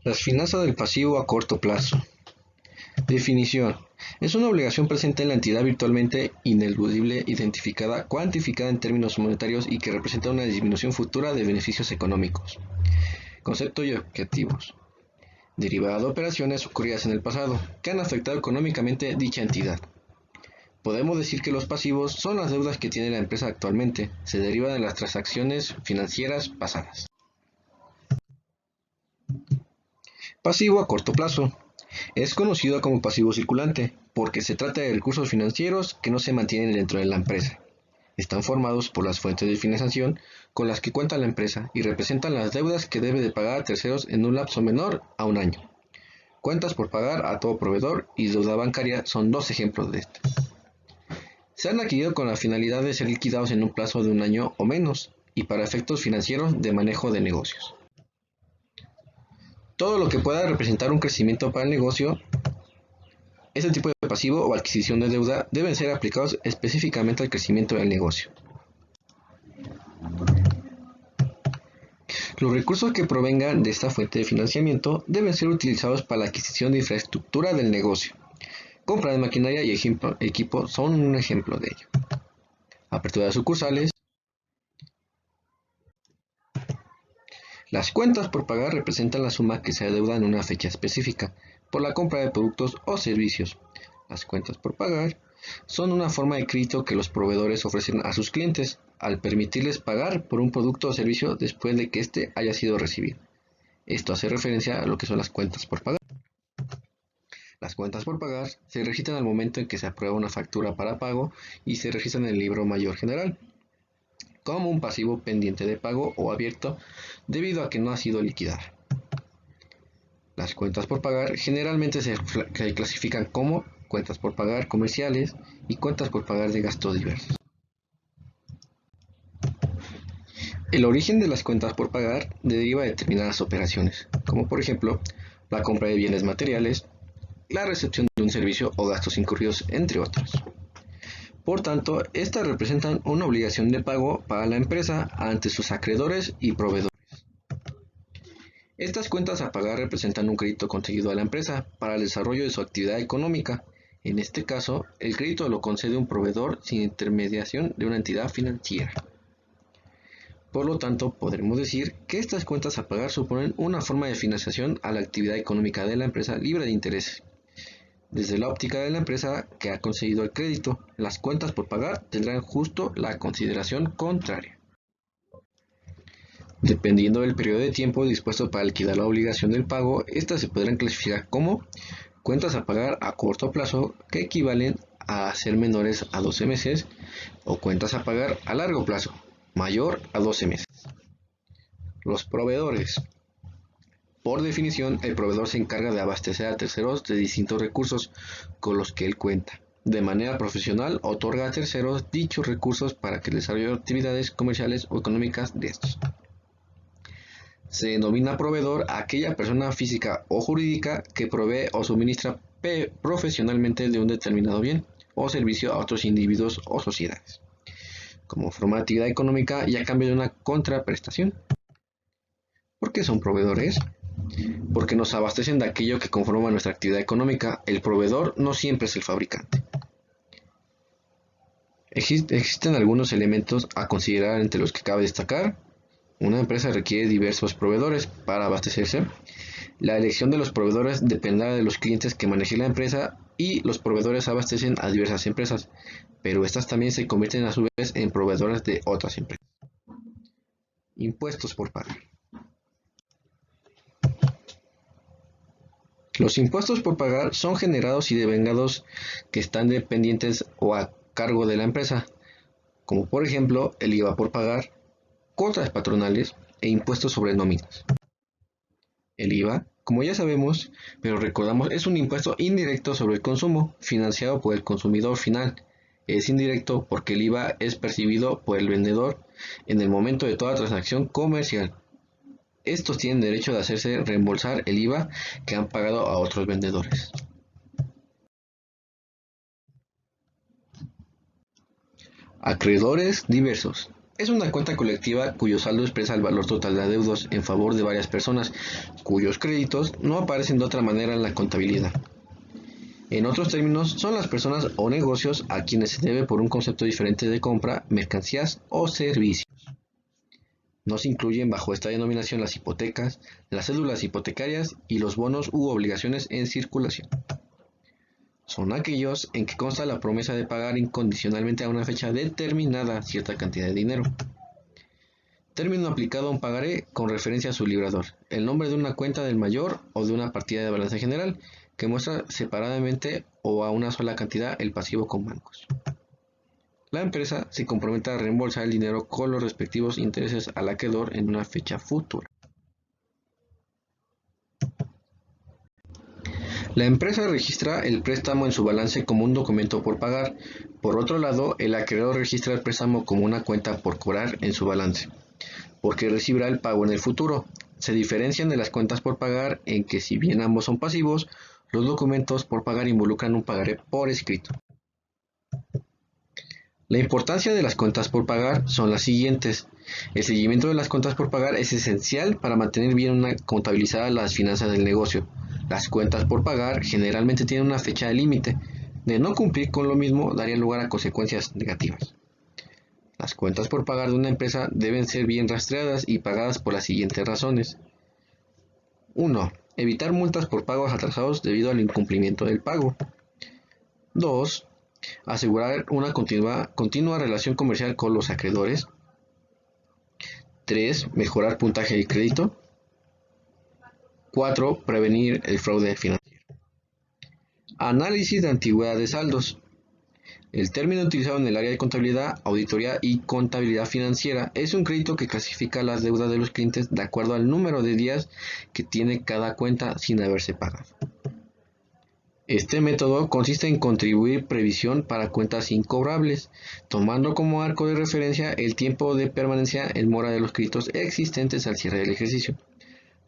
Las finanzas del pasivo a corto plazo. Definición. Es una obligación presente en la entidad virtualmente ineludible, identificada, cuantificada en términos monetarios y que representa una disminución futura de beneficios económicos. Concepto y objetivos. Derivada de operaciones ocurridas en el pasado, que han afectado económicamente dicha entidad. Podemos decir que los pasivos son las deudas que tiene la empresa actualmente, se derivan de las transacciones financieras pasadas. Pasivo a corto plazo. Es conocido como pasivo circulante porque se trata de recursos financieros que no se mantienen dentro de la empresa. Están formados por las fuentes de financiación con las que cuenta la empresa y representan las deudas que debe de pagar a terceros en un lapso menor a un año. Cuentas por pagar a todo proveedor y deuda bancaria son dos ejemplos de esto. Se han adquirido con la finalidad de ser liquidados en un plazo de un año o menos y para efectos financieros de manejo de negocios. Todo lo que pueda representar un crecimiento para el negocio, este tipo de pasivo o adquisición de deuda deben ser aplicados específicamente al crecimiento del negocio. Los recursos que provengan de esta fuente de financiamiento deben ser utilizados para la adquisición de infraestructura del negocio. Compra de maquinaria y equipo son un ejemplo de ello. Apertura de sucursales. Las cuentas por pagar representan la suma que se adeuda en una fecha específica por la compra de productos o servicios. Las cuentas por pagar son una forma de crédito que los proveedores ofrecen a sus clientes al permitirles pagar por un producto o servicio después de que éste haya sido recibido. Esto hace referencia a lo que son las cuentas por pagar. Las cuentas por pagar se registran al momento en que se aprueba una factura para pago y se registran en el libro mayor general como un pasivo pendiente de pago o abierto debido a que no ha sido liquidado. Las cuentas por pagar generalmente se clasifican como cuentas por pagar comerciales y cuentas por pagar de gastos diversos. El origen de las cuentas por pagar deriva de determinadas operaciones, como por ejemplo la compra de bienes materiales, la recepción de un servicio o gastos incurridos, entre otros. Por tanto, estas representan una obligación de pago para la empresa ante sus acreedores y proveedores. Estas cuentas a pagar representan un crédito concedido a la empresa para el desarrollo de su actividad económica. En este caso, el crédito lo concede un proveedor sin intermediación de una entidad financiera. Por lo tanto, podremos decir que estas cuentas a pagar suponen una forma de financiación a la actividad económica de la empresa libre de intereses. Desde la óptica de la empresa que ha concedido el crédito, las cuentas por pagar tendrán justo la consideración contraria. Dependiendo del periodo de tiempo dispuesto para liquidar la obligación del pago, estas se podrán clasificar como cuentas a pagar a corto plazo que equivalen a ser menores a 12 meses o cuentas a pagar a largo plazo, mayor a 12 meses. Los proveedores. Por definición, el proveedor se encarga de abastecer a terceros de distintos recursos con los que él cuenta. De manera profesional, otorga a terceros dichos recursos para que el desarrollo de actividades comerciales o económicas de estos. Se denomina proveedor a aquella persona física o jurídica que provee o suministra profesionalmente de un determinado bien o servicio a otros individuos o sociedades, como forma de actividad económica y a cambio de una contraprestación. ¿Por qué son proveedores? Porque nos abastecen de aquello que conforma nuestra actividad económica. El proveedor no siempre es el fabricante. Existen algunos elementos a considerar entre los que cabe destacar. Una empresa requiere diversos proveedores para abastecerse. La elección de los proveedores dependerá de los clientes que maneje la empresa y los proveedores abastecen a diversas empresas, pero estas también se convierten a su vez en proveedores de otras empresas. Impuestos por pagar. Los impuestos por pagar son generados y devengados que están dependientes o a cargo de la empresa, como por ejemplo el IVA por pagar, cuotas patronales e impuestos sobre nóminas. El IVA, como ya sabemos, pero recordamos, es un impuesto indirecto sobre el consumo, financiado por el consumidor final. Es indirecto porque el IVA es percibido por el vendedor en el momento de toda transacción comercial. Estos tienen derecho de hacerse reembolsar el IVA que han pagado a otros vendedores. Acreedores diversos. Es una cuenta colectiva cuyo saldo expresa el valor total de adeudos en favor de varias personas, cuyos créditos no aparecen de otra manera en la contabilidad. En otros términos, son las personas o negocios a quienes se debe por un concepto diferente de compra, mercancías o servicios. No se incluyen bajo esta denominación las hipotecas, las cédulas hipotecarias y los bonos u obligaciones en circulación. Son aquellos en que consta la promesa de pagar incondicionalmente a una fecha determinada cierta cantidad de dinero. Término aplicado a un pagaré con referencia a su librador, el nombre de una cuenta del mayor o de una partida de balance general que muestra separadamente o a una sola cantidad el pasivo con bancos. La empresa se compromete a reembolsar el dinero con los respectivos intereses al acreedor en una fecha futura. La empresa registra el préstamo en su balance como un documento por pagar. Por otro lado, el acreedor registra el préstamo como una cuenta por cobrar en su balance, porque recibirá el pago en el futuro. Se diferencian de las cuentas por pagar en que, si bien ambos son pasivos, los documentos por pagar involucran un pagaré por escrito. La importancia de las cuentas por pagar son las siguientes. El seguimiento de las cuentas por pagar es esencial para mantener bien contabilizadas las finanzas del negocio. Las cuentas por pagar generalmente tienen una fecha de límite. De no cumplir con lo mismo daría lugar a consecuencias negativas. Las cuentas por pagar de una empresa deben ser bien rastreadas y pagadas por las siguientes razones. 1. Evitar multas por pagos atrasados debido al incumplimiento del pago. 2. Asegurar una continua relación comercial con los acreedores. 3. Mejorar puntaje de crédito. 4. Prevenir el fraude financiero. Análisis de antigüedad de saldos. El término utilizado en el área de contabilidad, auditoría y contabilidad financiera es un crédito que clasifica las deudas de los clientes de acuerdo al número de días que tiene cada cuenta sin haberse pagado. Este método consiste en contribuir previsión para cuentas incobrables, tomando como arco de referencia el tiempo de permanencia en mora de los créditos existentes al cierre del ejercicio,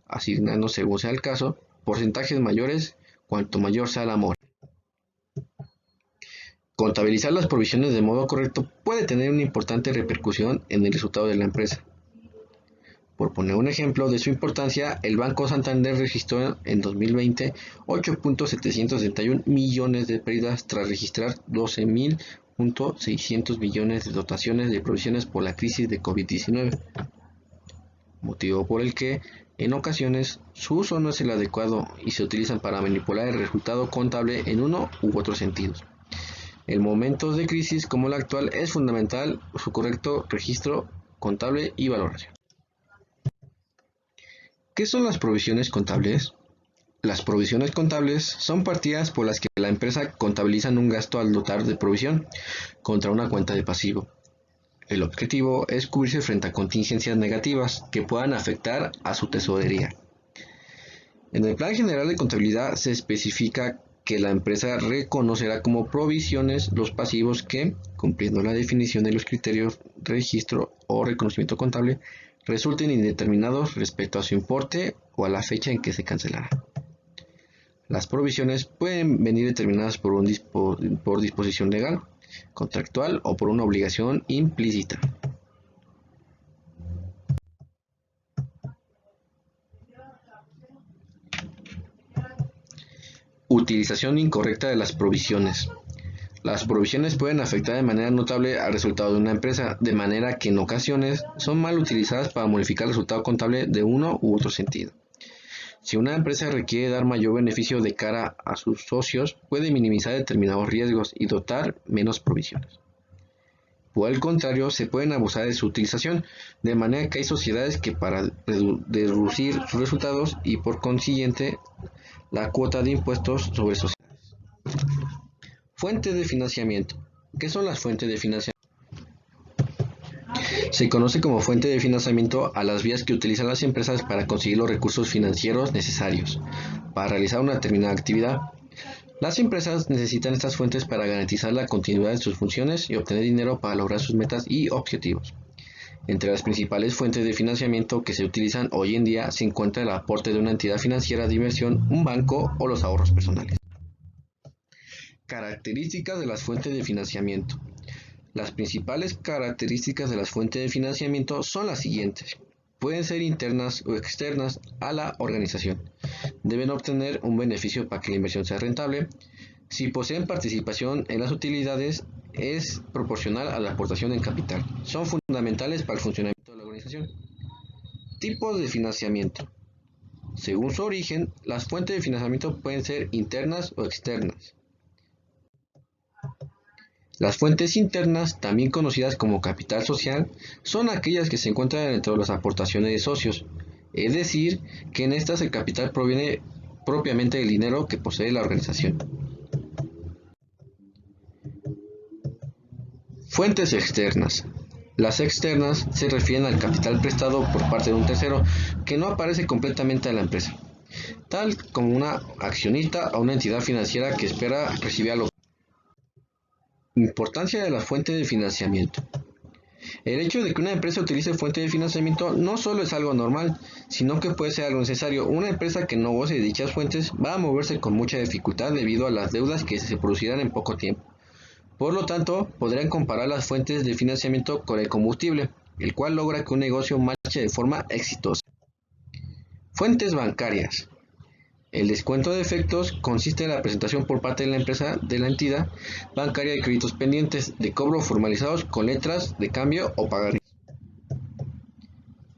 asignando, según sea el caso, porcentajes mayores cuanto mayor sea la mora. Contabilizar las provisiones de modo correcto puede tener una importante repercusión en el resultado de la empresa. Por poner un ejemplo de su importancia, el Banco Santander registró en 2020 8.761 millones de pérdidas tras registrar 12.600 millones de dotaciones de provisiones por la crisis de COVID-19, motivo por el que, en ocasiones, su uso no es el adecuado y se utilizan para manipular el resultado contable en uno u otro sentido. En momentos de crisis como la actual es fundamental su correcto registro contable y valoración. ¿Qué son las provisiones contables? Las provisiones contables son partidas por las que la empresa contabiliza un gasto al dotar de provisión contra una cuenta de pasivo. El objetivo es cubrirse frente a contingencias negativas que puedan afectar a su tesorería. En el Plan General de Contabilidad se especifica que la empresa reconocerá como provisiones los pasivos que, cumpliendo la definición de los criterios de registro o reconocimiento contable, resulten indeterminados respecto a su importe o a la fecha en que se cancelará. Las provisiones pueden venir determinadas por disposición legal, contractual o por una obligación implícita. Utilización incorrecta de las provisiones. Las provisiones pueden afectar de manera notable al resultado de una empresa, de manera que en ocasiones son mal utilizadas para modificar el resultado contable de uno u otro sentido. Si una empresa requiere dar mayor beneficio de cara a sus socios, puede minimizar determinados riesgos y dotar menos provisiones. Por el contrario, se pueden abusar de su utilización, de manera que hay sociedades que para reducir sus resultados y por consiguiente la cuota de impuestos sobre sociedades. Fuentes de financiamiento. ¿Qué son las fuentes de financiamiento? Se conoce como fuente de financiamiento a las vías que utilizan las empresas para conseguir los recursos financieros necesarios para realizar una determinada actividad. Las empresas necesitan estas fuentes para garantizar la continuidad de sus funciones y obtener dinero para lograr sus metas y objetivos. Entre las principales fuentes de financiamiento que se utilizan hoy en día se encuentra el aporte de una entidad financiera de inversión, un banco o los ahorros personales. Características de las fuentes de financiamiento. Las principales características de las fuentes de financiamiento son las siguientes. Pueden ser internas o externas a la organización. Deben obtener un beneficio para que la inversión sea rentable. Si poseen participación en las utilidades, es proporcional a la aportación en capital. Son fundamentales para el funcionamiento de la organización. Tipos de financiamiento. Según su origen, las fuentes de financiamiento pueden ser internas o externas. Las fuentes internas, también conocidas como capital social, son aquellas que se encuentran dentro de las aportaciones de socios, es decir, que en estas el capital proviene propiamente del dinero que posee la organización. Fuentes externas. Las externas se refieren al capital prestado por parte de un tercero que no aparece completamente a la empresa, tal como una accionista o una entidad financiera que espera recibir algo. Importancia de las fuentes de financiamiento. El hecho de que una empresa utilice fuentes de financiamiento no solo es algo normal, sino que puede ser algo necesario. Una empresa que no goce de dichas fuentes va a moverse con mucha dificultad debido a las deudas que se producirán en poco tiempo. Por lo tanto, podrían comparar las fuentes de financiamiento con el combustible, el cual logra que un negocio marche de forma exitosa. Fuentes bancarias. El descuento de efectos consiste en la presentación por parte de la empresa de la entidad bancaria de créditos pendientes de cobro formalizados con letras de cambio o pagarés.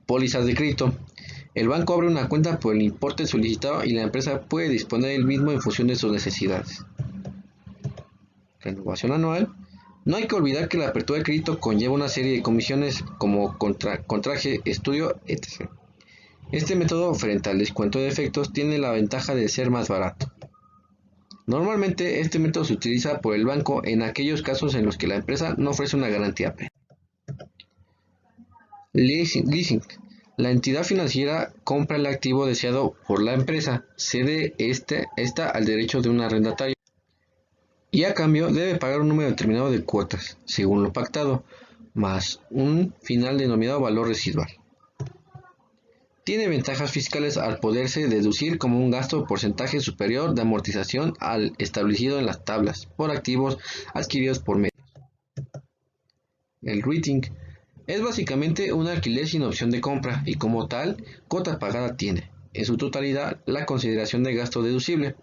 Pólizas de crédito. El banco abre una cuenta por el importe solicitado y la empresa puede disponer del mismo en función de sus necesidades. Renovación anual. No hay que olvidar que la apertura de crédito conlleva una serie de comisiones como contraje, estudio, etc. Este método, frente al descuento de efectos, tiene la ventaja de ser más barato. Normalmente, este método se utiliza por el banco en aquellos casos en los que la empresa no ofrece una garantía plena. Leasing. La entidad financiera compra el activo deseado por la empresa, cede esta al derecho de un arrendatario y a cambio debe pagar un número determinado de cuotas, según lo pactado, más un final denominado valor residual. Tiene ventajas fiscales al poderse deducir como un gasto porcentaje superior de amortización al establecido en las tablas por activos adquiridos por medios. El REITing es básicamente un alquiler sin opción de compra y como tal, cuota pagada tiene, en su totalidad, la consideración de gasto deducible.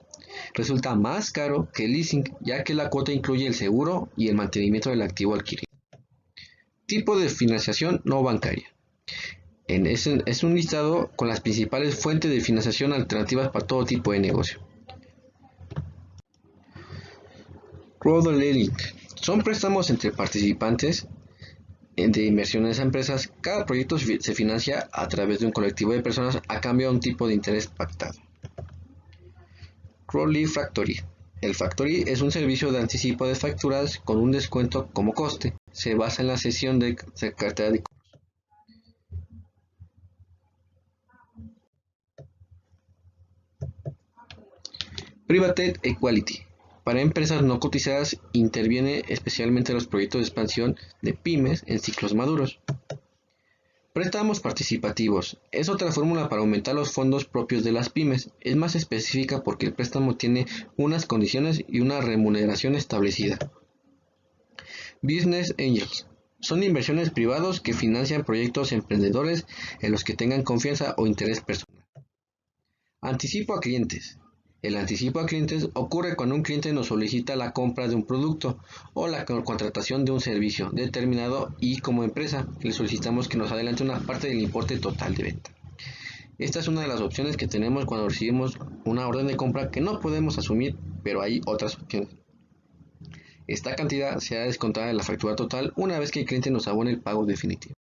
Resulta más caro que el leasing ya que la cuota incluye el seguro y el mantenimiento del activo adquirido. Tipo de financiación no bancaria. Es un listado con las principales fuentes de financiación alternativas para todo tipo de negocio. Crowdlending. Son préstamos entre participantes de inversiones a empresas. Cada proyecto se financia a través de un colectivo de personas a cambio de un tipo de interés pactado. Crowdlending Factory. El Factory es un servicio de anticipo de facturas con un descuento como coste. Se basa en la cesión de cartera de Private Equity. Para empresas no cotizadas interviene especialmente en los proyectos de expansión de pymes en ciclos maduros. Préstamos participativos. Es otra fórmula para aumentar los fondos propios de las pymes. Es más específica porque el préstamo tiene unas condiciones y una remuneración establecida. Business Angels. Son inversiones privados que financian proyectos emprendedores en los que tengan confianza o interés personal. Anticipo a clientes. El anticipo a clientes ocurre cuando un cliente nos solicita la compra de un producto o la contratación de un servicio determinado y como empresa le solicitamos que nos adelante una parte del importe total de venta. Esta es una de las opciones que tenemos cuando recibimos una orden de compra que no podemos asumir, pero hay otras opciones. Esta cantidad será descontada de la factura total una vez que el cliente nos abone el pago definitivo.